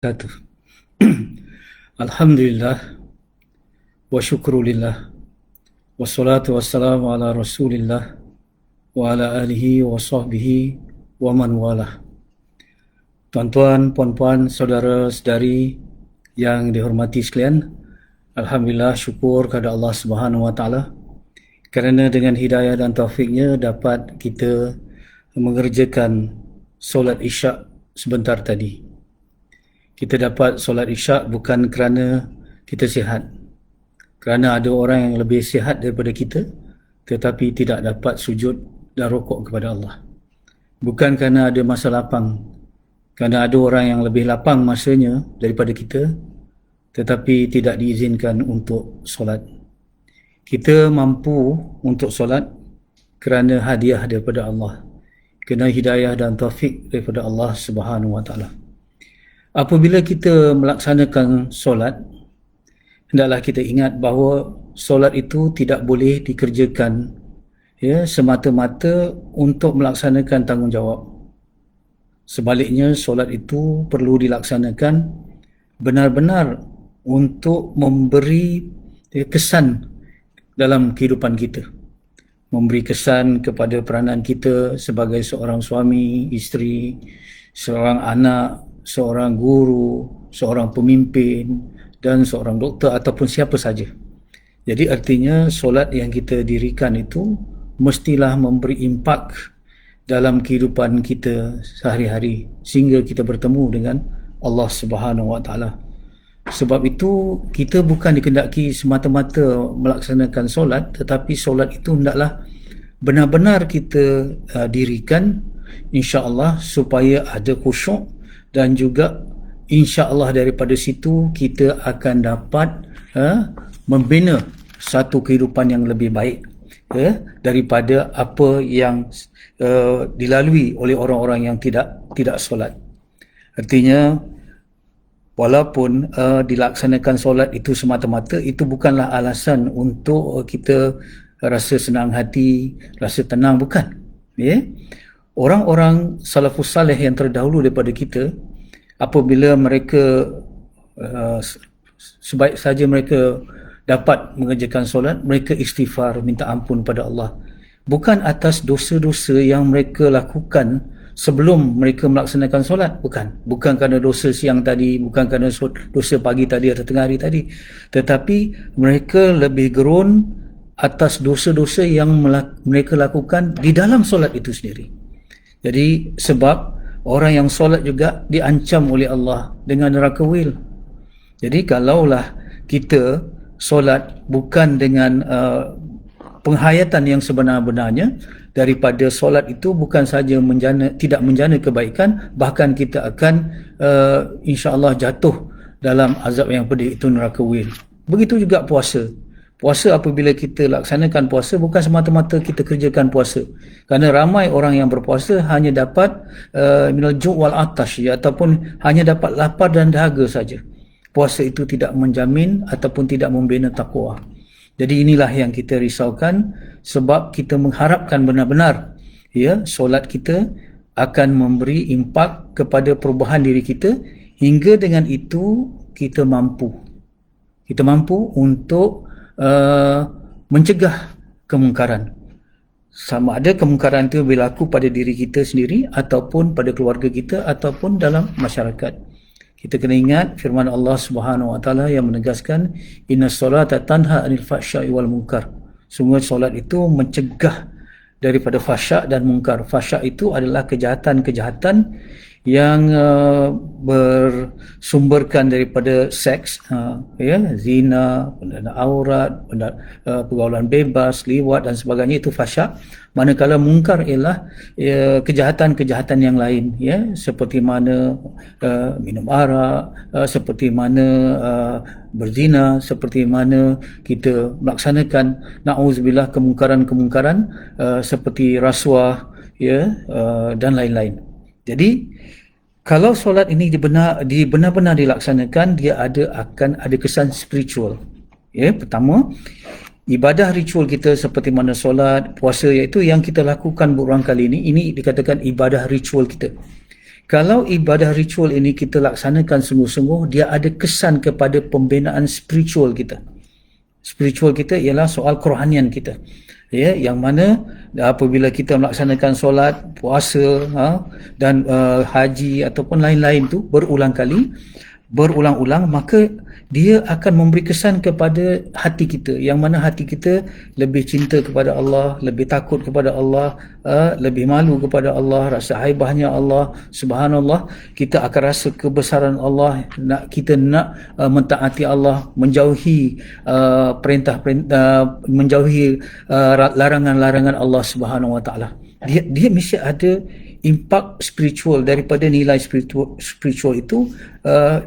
Wabarakatuh. Alhamdulillah wa syukrulillah wassalatu wassalamu ala rasulillah wa ala alihi wa sahbihi wa man walah. Tuan-tuan, puan-puan, saudara-saudari yang dihormati sekalian, alhamdulillah, syukur kepada Allah Subhanahu wa taala kerana dengan hidayah dan taufiknya dapat kita mengerjakan solat Isyak sebentar tadi. Kita dapat solat Isyak bukan kerana kita sihat, kerana ada orang yang lebih sihat daripada kita tetapi tidak dapat sujud dan rukuk kepada Allah. Bukan kerana ada masa lapang, kerana ada orang yang lebih lapang masanya daripada kita tetapi tidak diizinkan untuk solat. Kita mampu untuk solat kerana hadiah daripada Allah, kerana hidayah dan taufik daripada Allah Subhanahu wa taala. Apabila kita melaksanakan solat, hendaklah kita ingat bahawa solat itu tidak boleh dikerjakan semata-mata untuk melaksanakan tanggungjawab. Sebaliknya, solat itu perlu dilaksanakan benar-benar untuk memberi kesan dalam kehidupan kita. Memberi kesan kepada peranan kita sebagai seorang suami, isteri, seorang anak, seorang guru, seorang pemimpin dan seorang doktor ataupun siapa saja. Jadi artinya solat yang kita dirikan itu mestilah memberi impak dalam kehidupan kita sehari-hari sehingga kita bertemu dengan Allah Subhanahu wa taala. Sebab itu kita bukan dikehendaki semata-mata melaksanakan solat, tetapi solat itu hendaklah benar-benar kita dirikan, insya-Allah, supaya ada khusyuk, dan juga insya-Allah daripada situ kita akan dapat membina satu kehidupan yang lebih baik daripada apa yang dilalui oleh orang-orang yang tidak solat. Artinya walaupun dilaksanakan solat itu semata-mata, itu bukanlah alasan untuk kita rasa senang hati, rasa tenang, bukan. Orang-orang salafus salih yang terdahulu daripada kita, apabila mereka sebaik saja mereka dapat mengerjakan solat, mereka istighfar, minta ampun pada Allah, bukan atas dosa-dosa yang mereka lakukan sebelum mereka melaksanakan solat, bukan kerana dosa siang tadi, bukan kerana dosa pagi tadi atau tengah hari tadi, tetapi mereka lebih gerun atas dosa-dosa yang mereka lakukan di dalam solat itu sendiri. Jadi sebab orang yang solat juga diancam oleh Allah dengan neraka wil. Jadi kalaulah kita solat bukan dengan penghayatan yang sebenar-benarnya, daripada solat itu bukan saja tidak menjana kebaikan, bahkan kita akan insya-Allah jatuh dalam azab yang pedih, itu neraka wil. Begitu juga puasa. Puasa, apabila kita laksanakan puasa, bukan semata-mata kita kerjakan puasa. Kerana ramai orang yang berpuasa hanya dapat minal ju' wal atash, ataupun hanya dapat lapar dan dahaga saja. Puasa itu tidak menjamin ataupun tidak membina takwa. Jadi inilah yang kita risaukan, sebab kita mengharapkan benar-benar solat kita akan memberi impak kepada perubahan diri kita, hingga dengan itu kita mampu untuk mencegah kemungkaran. Sama ada kemungkaran itu berlaku pada diri kita sendiri, ataupun pada keluarga kita, ataupun dalam masyarakat. Kita kena ingat firman Allah Subhanahu wa taala yang menegaskan, innas solata tanha 'anil fahsya'i wal munkar. Sungguh solat itu mencegah daripada fahsya' dan munkar. Fahsya' itu adalah kejahatan-kejahatan yang bersumberkan daripada seks, zina, benda aurat, pergaulan bebas, liwat dan sebagainya, itu fahsya'. Manakala mungkar ialah kejahatan-kejahatan yang lain, seperti mana minum arak, seperti mana berzina, seperti mana kita melaksanakan, na'udzubillah, kemungkaran-kemungkaran seperti rasuah, dan lain-lain. Jadi kalau solat ini benar-benar dilaksanakan, dia akan ada kesan spiritual. Pertama, ibadah ritual kita seperti mana solat, puasa, iaitu yang kita lakukan berulang kali ini dikatakan ibadah ritual kita. Kalau ibadah ritual ini kita laksanakan sungguh-sungguh, dia ada kesan kepada pembinaan spiritual kita. Spiritual kita ialah soal kerohanian kita. Ya, yang mana apabila kita melaksanakan solat, puasa, dan haji ataupun lain-lain tu berulang-ulang, maka dia akan memberi kesan kepada hati kita, yang mana hati kita lebih cinta kepada Allah, lebih takut kepada Allah, lebih malu kepada Allah, rasa haibahnya Allah, subhanallah. Kita akan rasa kebesaran Allah, kita nak mentaati Allah, menjauhi perintah-perintah, menjauhi larangan-larangan Allah Subhanahu Wa Taala. Dia mesti ada impak spiritual daripada nilai spiritual itu,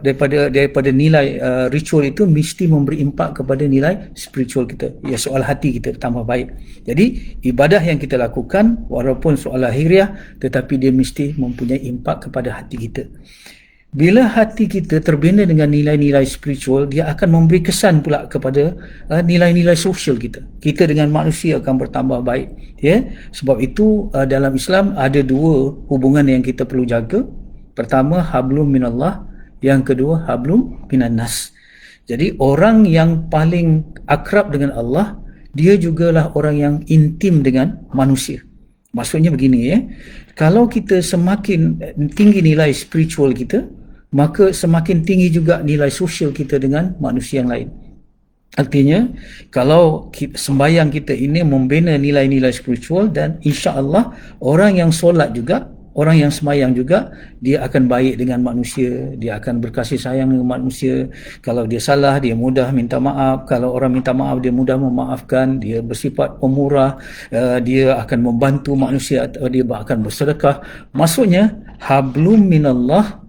daripada nilai ritual itu mesti memberi impak kepada nilai spiritual kita, ya, soal hati kita tambah baik. Jadi ibadah yang kita lakukan walaupun soal lahiriah, tetapi dia mesti mempunyai impak kepada hati kita. Bila hati kita terbina dengan nilai-nilai spiritual, dia akan memberi kesan pula kepada nilai-nilai sosial kita. Kita dengan manusia akan bertambah baik. Ya? Sebab itu dalam Islam ada dua hubungan yang kita perlu jaga. Pertama, hablum minallah. Yang kedua, hablum minan nas. Jadi orang yang paling akrab dengan Allah, dia jugalah orang yang intim dengan manusia. Maksudnya begini, ya. Kalau kita semakin tinggi nilai spiritual kita, maka semakin tinggi juga nilai sosial kita dengan manusia yang lain. Artinya, kalau sembahyang kita ini membina nilai-nilai spiritual, dan insya-Allah orang yang solat juga, orang yang sembahyang juga, dia akan baik dengan manusia, dia akan berkasih sayang dengan manusia. Kalau dia salah, dia mudah minta maaf. Kalau orang minta maaf, dia mudah memaafkan. Dia bersifat pemurah, dia akan membantu manusia, atau dia akan bersedekah. Maksudnya, hablum minallah,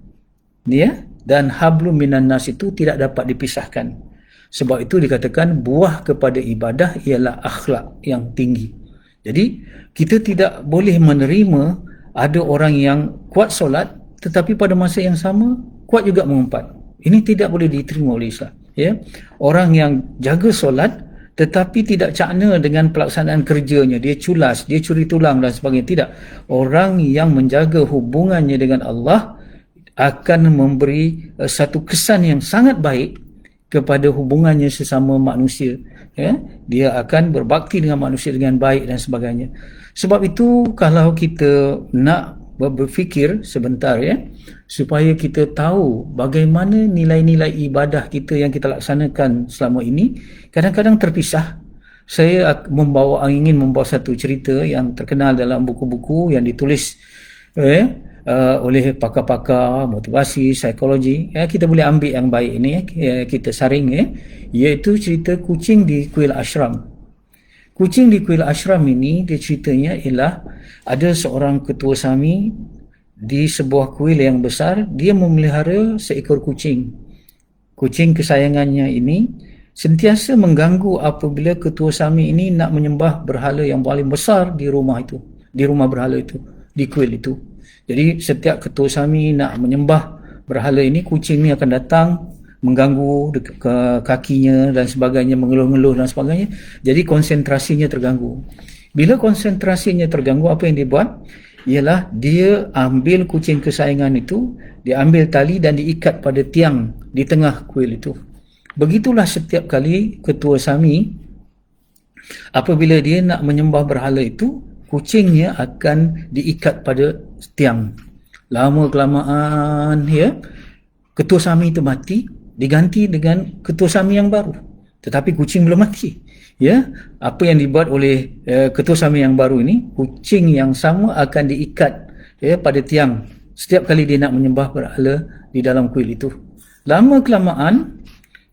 ya, dan hablum minan nas itu tidak dapat dipisahkan. Sebab itu dikatakan buah kepada ibadah ialah akhlak yang tinggi. Jadi kita tidak boleh menerima ada orang yang kuat solat tetapi pada masa yang sama kuat juga mengumpat. Ini tidak boleh diterima oleh Islam, ya. Orang yang jaga solat tetapi tidak cakna dengan pelaksanaan kerjanya, dia culas, dia curi tulang dan sebagainya, tidak. Orang yang menjaga hubungannya dengan Allah akan memberi satu kesan yang sangat baik kepada hubungannya sesama manusia, ya. Dia akan berbakti dengan manusia dengan baik dan sebagainya. Sebab itu kalau kita nak berfikir sebentar, ya, supaya kita tahu bagaimana nilai-nilai ibadah kita yang kita laksanakan selama ini kadang-kadang terpisah. Saya ingin membawa satu cerita yang terkenal dalam buku-buku yang ditulis oleh pakar-pakar motivasi, psikologi. Ya, kita boleh ambil yang baik ini, kita saring, iaitu cerita kucing di kuil ashram. Kucing di kuil ashram ini, dia ceritanya ialah ada seorang ketua SAMI di sebuah kuil yang besar. Dia memelihara seekor kucing. Kucing kesayangannya ini sentiasa mengganggu apabila ketua SAMI ini nak menyembah berhala yang paling besar di rumah itu, di rumah berhala itu, di kuil itu. Jadi setiap ketua SAMI nak menyembah berhala ini, kucing ni akan datang mengganggu ke kakinya dan sebagainya, mengeluh-ngeluh dan sebagainya. Jadi konsentrasinya terganggu. Bila konsentrasinya terganggu, apa yang dia buat ialah dia ambil kucing kesayangan itu, dia ambil tali dan diikat pada tiang di tengah kuil itu. Begitulah setiap kali ketua SAMI apabila dia nak menyembah berhala itu, kucingnya akan diikat pada tiang. Lama kelamaan, ya, ketua SAMI itu mati, diganti dengan ketua SAMI yang baru. Tetapi kucing belum mati. Ya, apa yang dibuat oleh ketua SAMI yang baru ini, kucing yang sama akan diikat, ya, pada tiang setiap kali dia nak menyembah berhala di dalam kuil itu. Lama kelamaan,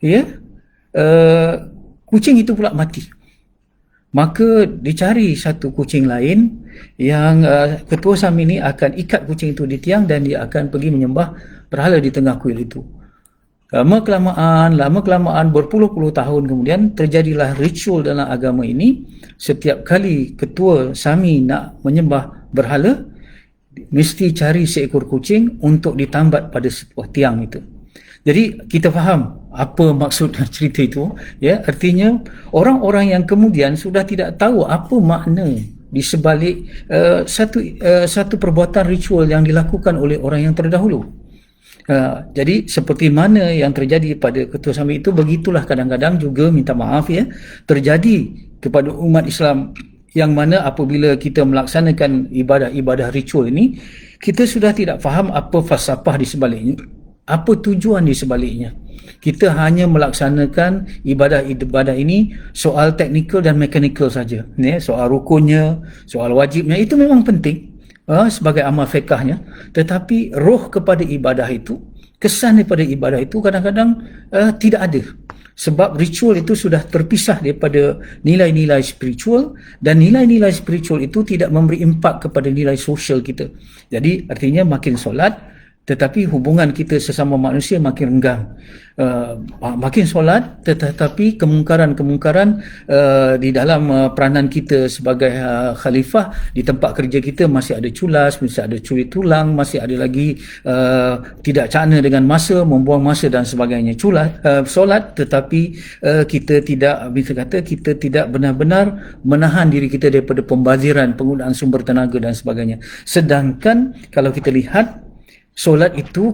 ya, kucing itu pula mati. Maka dicari satu kucing lain yang ketua SAMI ini akan ikat kucing itu di tiang dan dia akan pergi menyembah berhala di tengah kuil itu. Lama kelamaan berpuluh-puluh tahun kemudian terjadilah ritual dalam agama ini. Setiap kali ketua SAMI nak menyembah berhala, mesti cari seekor kucing untuk ditambat pada sebuah tiang itu. Jadi kita faham apa maksud cerita itu, ya. Artinya orang-orang yang kemudian sudah tidak tahu apa makna di sebalik satu perbuatan ritual yang dilakukan oleh orang yang terdahulu. Jadi seperti mana yang terjadi pada Ketua Samit itu, begitulah kadang-kadang juga, minta maaf ya, terjadi kepada umat Islam, yang mana apabila kita melaksanakan ibadah-ibadah ritual ini, kita sudah tidak faham apa falsafah di sebaliknya, apa tujuan di sebaliknya. Kita hanya melaksanakan ibadah-ibadah ini soal teknikal dan mekanikal saja, soal rukunnya, soal wajibnya, itu memang penting sebagai amal fiqahnya, tetapi roh kepada ibadah itu, kesan daripada ibadah itu kadang-kadang tidak ada, sebab ritual itu sudah terpisah daripada nilai-nilai spiritual, dan nilai-nilai spiritual itu tidak memberi impak kepada nilai sosial kita. Jadi artinya makin solat tetapi hubungan kita sesama manusia makin renggang, makin solat tetapi kemungkaran-kemungkaran di dalam peranan kita sebagai khalifah di tempat kerja kita masih ada culas, masih ada curi tulang, masih ada lagi tidak cakna dengan masa, membuang masa dan sebagainya. Solat tetapi kita tidak, bisa kata kita tidak benar-benar menahan diri kita daripada pembaziran, penggunaan sumber tenaga dan sebagainya. Sedangkan kalau kita lihat, solat itu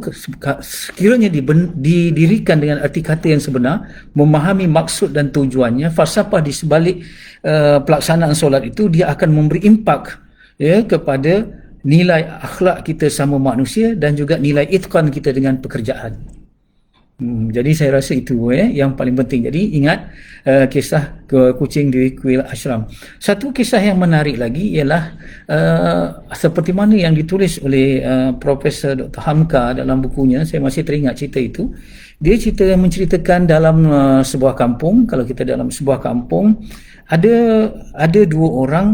sekiranya didirikan dengan arti kata yang sebenar, memahami maksud dan tujuannya, falsafah di sebalik pelaksanaan solat itu, dia akan memberi impak kepada nilai akhlak kita sama manusia dan juga nilai itqan kita dengan pekerjaan. Jadi saya rasa itu yang paling penting. Jadi ingat kisah kucing di kuil ashram. Satu kisah yang menarik lagi ialah seperti mana yang ditulis oleh Profesor Dr. Hamka dalam bukunya. Saya masih teringat cerita itu. Dia menceritakan dalam sebuah kampung. Kalau kita dalam sebuah kampung, ada dua orang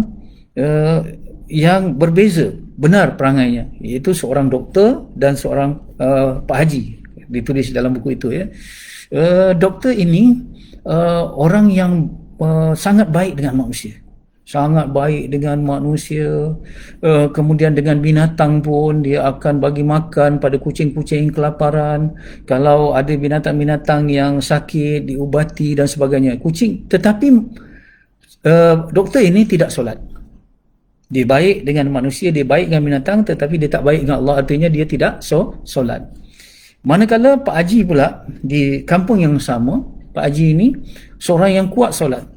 yang berbeza benar perangainya, iaitu seorang doktor dan seorang Pak Haji. Ditulis dalam buku itu ya. Doktor ini orang yang sangat baik dengan manusia, sangat baik dengan manusia, kemudian dengan binatang pun dia akan bagi makan pada kucing-kucing kelaparan, kalau ada binatang-binatang yang sakit diubati dan sebagainya. Tetapi doktor ini tidak solat. Dia baik dengan manusia, dia baik dengan binatang, tetapi dia tak baik dengan Allah, artinya dia tidak solat. Manakala Pak Haji pula di kampung yang sama, Pak Haji ini seorang yang kuat solat,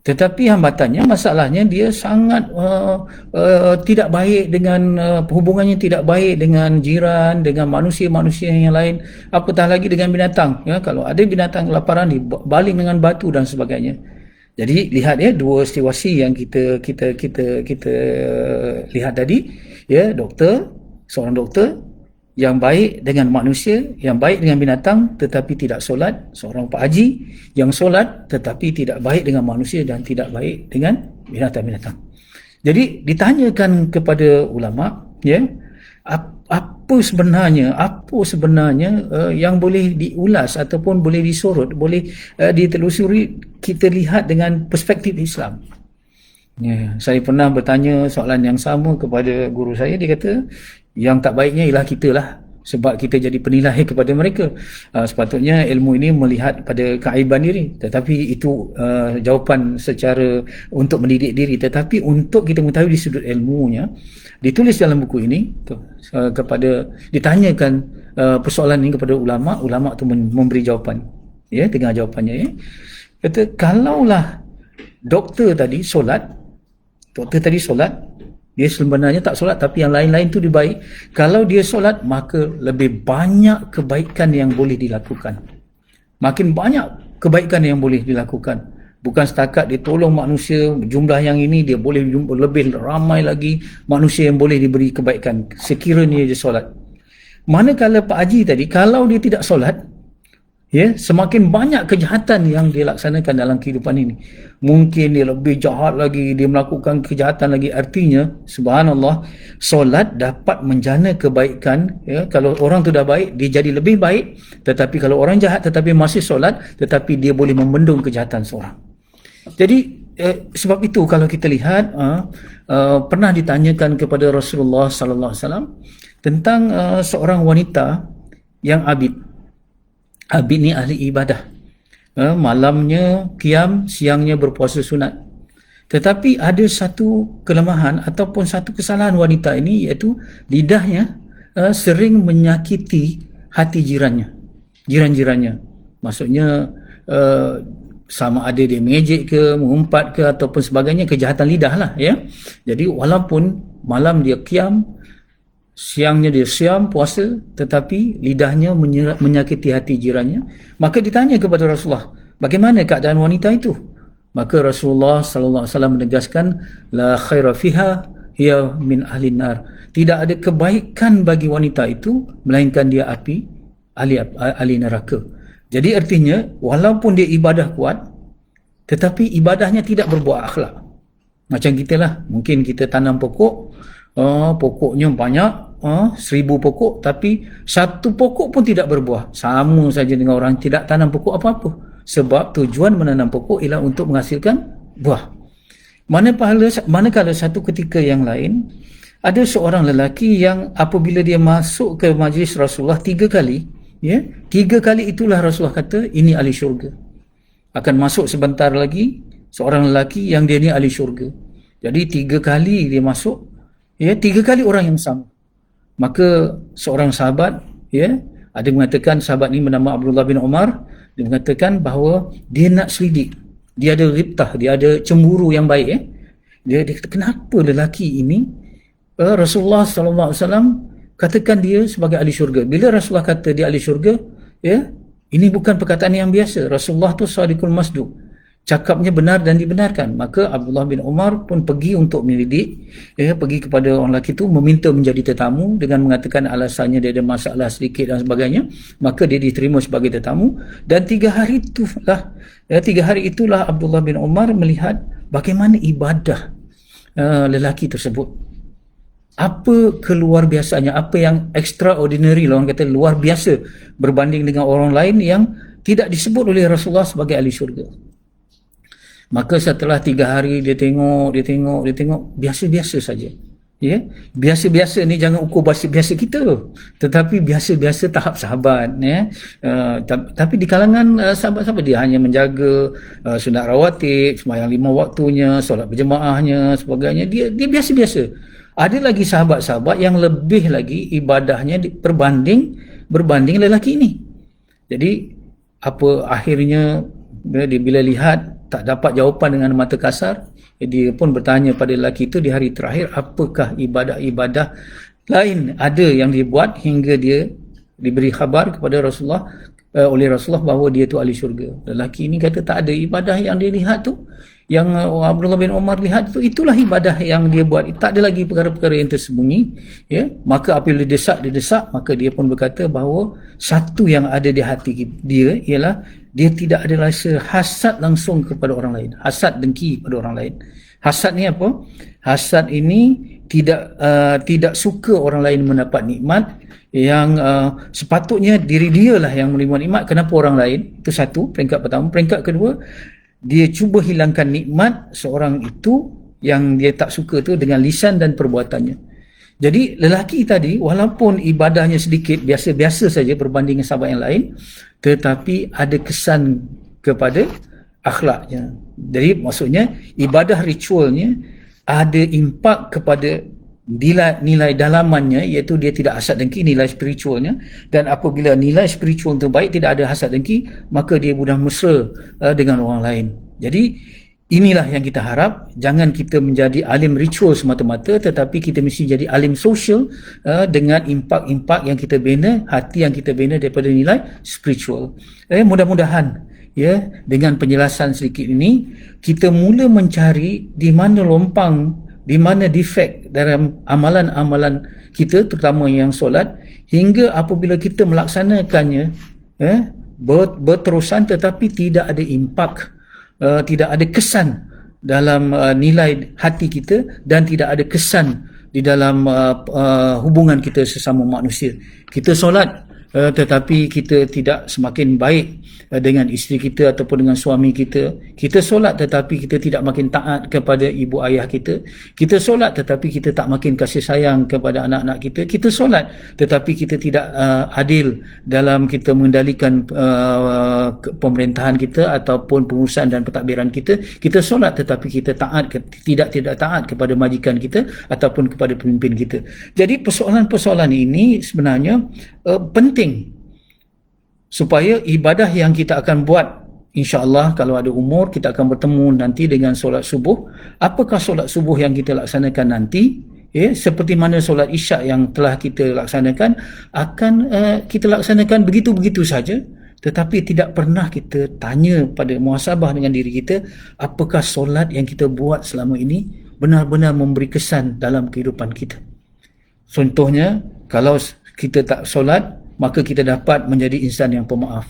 tetapi hambatannya, masalahnya dia sangat tidak baik dengan hubungannya tidak baik dengan jiran, dengan manusia-manusia yang lain, apatah lagi dengan binatang. Kalau ada binatang kelaparan dibaling dengan batu dan sebagainya. Jadi lihat ya, dua situasi yang kita lihat tadi ya. Seorang doktor yang baik dengan manusia, yang baik dengan binatang tetapi tidak solat. Seorang Pak Haji yang solat tetapi tidak baik dengan manusia dan tidak baik dengan binatang-binatang. Jadi ditanyakan kepada ulama ya, apa sebenarnya yang boleh diulas ataupun boleh disorot, boleh ditelusuri, kita lihat dengan perspektif Islam. Ya, saya pernah bertanya soalan yang sama kepada guru saya. Dia kata yang tak baiknya ialah kita lah, sebab kita jadi penilai kepada mereka. Sepatutnya ilmu ini melihat pada keaiban diri, tetapi itu jawapan secara untuk mendidik diri. Tetapi untuk kita mengetahui di sudut ilmunya, ditulis dalam buku ini ditanyakan persoalan ini kepada ulama tu memberi jawapan ya, dengan jawapannya ya. Kata kalaulah doktor tadi solat, dia sebenarnya tak solat tapi yang lain-lain tu dia baik. Kalau dia solat, maka lebih banyak kebaikan yang boleh dilakukan. Makin banyak kebaikan yang boleh dilakukan. Bukan setakat dia tolong manusia, jumlah yang ini dia boleh lebih ramai lagi manusia yang boleh diberi kebaikan sekiranya dia solat. Manakala Pak Haji tadi, kalau dia tidak solat, ya, semakin banyak kejahatan yang dia laksanakan dalam kehidupan ini. Mungkin dia lebih jahat lagi, dia melakukan kejahatan lagi. Artinya, subhanallah, solat dapat menjana kebaikan. Ya, kalau orang tu dah baik, dia jadi lebih baik. Tetapi kalau orang jahat tetapi masih solat, tetapi dia boleh membendung kejahatan seorang. Jadi, sebab itu kalau kita lihat, pernah ditanyakan kepada Rasulullah sallallahu alaihi wasallam tentang seorang wanita yang abid. Abid ni ahli ibadah. Malamnya qiyam, siangnya berpuasa sunat. Tetapi ada satu kelemahan ataupun satu kesalahan wanita ini, iaitu lidahnya sering menyakiti hati jiran-jirannya. Maksudnya sama ada dia mengejek ke, mengumpat ke ataupun sebagainya, kejahatan lidah lah ya. Jadi walaupun malam dia qiyam, siangnya dia siam, puasa, tetapi lidahnya menyakiti hati jirannya. Maka ditanya kepada Rasulullah, bagaimana keadaan wanita itu? Maka Rasulullah sallallahu alaihi wasallam menegaskan, la khaira fiha hiya min ahlin nar. Tidak ada kebaikan bagi wanita itu melainkan dia ahli neraka. Jadi artinya walaupun dia ibadah kuat, tetapi ibadahnya tidak berbuah akhlak. Macam kita lah, mungkin kita tanam pokok, pokoknya banyak, 1000 pokok, tapi satu pokok pun tidak berbuah. Sama saja dengan orang tidak tanam pokok apa-apa. Sebab tujuan menanam pokok ialah untuk menghasilkan buah. Manakala satu ketika yang lain, ada seorang lelaki yang apabila dia masuk ke majlis Rasulullah 3 kali, ya, 3 kali itulah Rasulullah kata, ini ahli syurga. Akan masuk sebentar lagi seorang lelaki yang dia ni ahli syurga. Jadi 3 kali dia masuk, ya, 3 kali orang yang sama. Maka seorang sahabat, ya, ada mengatakan sahabat ni bernama Abdullah bin Umar, dia mengatakan bahawa dia nak selidik, dia ada ribtah, dia ada cemburu yang baik, ya. Dia kata, kenapa lelaki ini Rasulullah SAW katakan dia sebagai ahli syurga? Bila Rasulullah kata dia ahli syurga, ya, ini bukan perkataan yang biasa. Rasulullah tu sadiqul masduq, cakapnya benar dan dibenarkan. Maka Abdullah bin Umar pun pergi untuk menyelidik, ya, pergi kepada orang lelaki itu meminta menjadi tetamu dengan mengatakan alasannya dia ada masalah sedikit dan sebagainya. Maka dia diterima sebagai tetamu, dan 3 hari itulah Abdullah bin Umar melihat bagaimana ibadah lelaki tersebut. Apa keluar biasanya, apa yang extraordinary lah, orang kata luar biasa berbanding dengan orang lain yang tidak disebut oleh Rasulullah sebagai ahli syurga. Maka setelah 3 hari dia tengok biasa-biasa saja. Ya, biasa-biasa ni jangan ukur biasa kita, tetapi biasa-biasa tahap sahabat, ya. Tapi di kalangan sahabat-sahabat dia hanya menjaga sunat rawatib, sembahyang 5 waktunya, solat berjemaahnya, sebagainya. Dia biasa-biasa. Ada lagi sahabat-sahabat yang lebih lagi ibadahnya berbanding lelaki ini. Jadi apa akhirnya bila lihat tak dapat jawapan dengan mata kasar, dia pun bertanya pada lelaki itu di hari terakhir, apakah ibadah-ibadah lain ada yang dia buat hingga dia diberi khabar kepada Rasulullah, oleh Rasulullah bahawa dia tu ahli syurga. Lelaki ini kata tak ada ibadah yang dia lihat tu, yang Abdullah bin Umar lihat tu, itulah ibadah yang dia buat. Tak ada lagi perkara-perkara yang tersembunyi, ya. Maka apabila desak, maka dia pun berkata bahawa satu yang ada di hati dia ialah dia tidak ada rasa hasad langsung kepada orang lain, hasad dengki kepada orang lain. Hasad ni apa? Hasad ini tidak suka orang lain mendapat nikmat yang sepatutnya diri dia lah yang menerima nikmat. Kenapa orang lain? Itu satu, peringkat pertama. Peringkat kedua, dia cuba hilangkan nikmat seorang itu yang dia tak suka tu dengan lisan dan perbuatannya. Jadi lelaki tadi walaupun ibadahnya sedikit, biasa-biasa saja berbanding dengan sahabat yang lain, tetapi ada kesan kepada akhlaknya. Jadi maksudnya ibadah ritualnya ada impak kepada nilai dalamannya, iaitu dia tidak hasad dengki, nilai spiritualnya. Dan apabila nilai spiritual itu baik, tidak ada hasad dengki, maka dia mudah mesra dengan orang lain. Jadi inilah yang kita harap. Jangan kita menjadi alim ritual semata-mata, tetapi kita mesti jadi alim sosial dengan impak-impak yang kita bina, hati yang kita bina daripada nilai spiritual. Mudah-mudahan, ya, dengan penjelasan sedikit ini kita mula mencari di mana lompang, di mana defect dalam amalan-amalan kita, terutama yang solat, hingga apabila kita melaksanakannya berterusan tetapi tidak ada impak, tidak ada kesan dalam nilai hati kita, dan tidak ada kesan di dalam hubungan kita sesama manusia. Kita solat tetapi kita tidak semakin baik dengan isteri kita ataupun dengan suami kita. Kita solat tetapi kita tidak makin taat kepada ibu ayah kita. Kita solat tetapi kita tak makin kasih sayang kepada anak-anak kita. Kita solat tetapi kita tidak adil dalam kita mengendalikan pemerintahan kita ataupun pengurusan dan pentadbiran kita. Kita solat tetapi kita tidak taat kepada majikan kita ataupun kepada pemimpin kita. Jadi persoalan-persoalan ini sebenarnya penting supaya ibadah yang kita akan buat, insya-Allah kalau ada umur kita akan bertemu nanti dengan solat subuh. Apakah solat subuh yang kita laksanakan nanti, seperti mana solat isyak yang telah kita laksanakan, akan kita laksanakan begitu-begitu saja, tetapi tidak pernah kita tanya pada muhasabah dengan diri kita, apakah solat yang kita buat selama ini benar-benar memberi kesan dalam kehidupan kita. Contohnya, kalau kita tak solat, maka kita dapat menjadi insan yang pemaaf.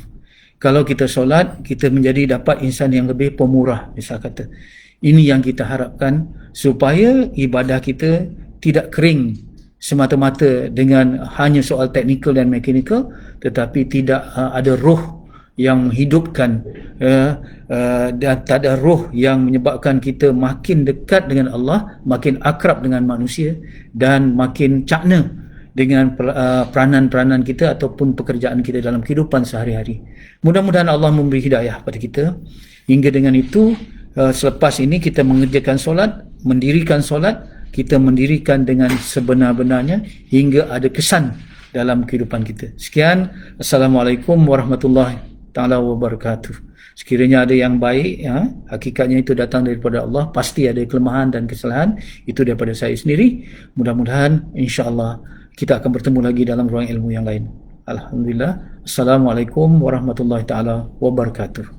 Kalau kita solat, kita menjadi dapat insan yang lebih pemurah, misal kata. Ini yang kita harapkan supaya ibadah kita tidak kering semata-mata dengan hanya soal teknikal dan mekanikal, tetapi tidak ada roh yang menghidupkan dan tak ada roh yang menyebabkan kita makin dekat dengan Allah, makin akrab dengan manusia dan makin cakna dengan peranan-peranan kita ataupun pekerjaan kita dalam kehidupan sehari-hari. Mudah-mudahan Allah memberi hidayah pada kita. Hingga dengan itu, selepas ini kita mengerjakan solat, mendirikan solat, kita mendirikan dengan sebenar-benarnya hingga ada kesan dalam kehidupan kita. Sekian. Assalamualaikum warahmatullahi taala wabarakatuh. Sekiranya ada yang baik, hakikatnya itu datang daripada Allah. Pasti ada kelemahan dan kesalahan, itu daripada saya sendiri. Mudah-mudahan insya-Allah kita akan bertemu lagi dalam ruang ilmu yang lain. Alhamdulillah. Assalamualaikum warahmatullahi taala wabarakatuh.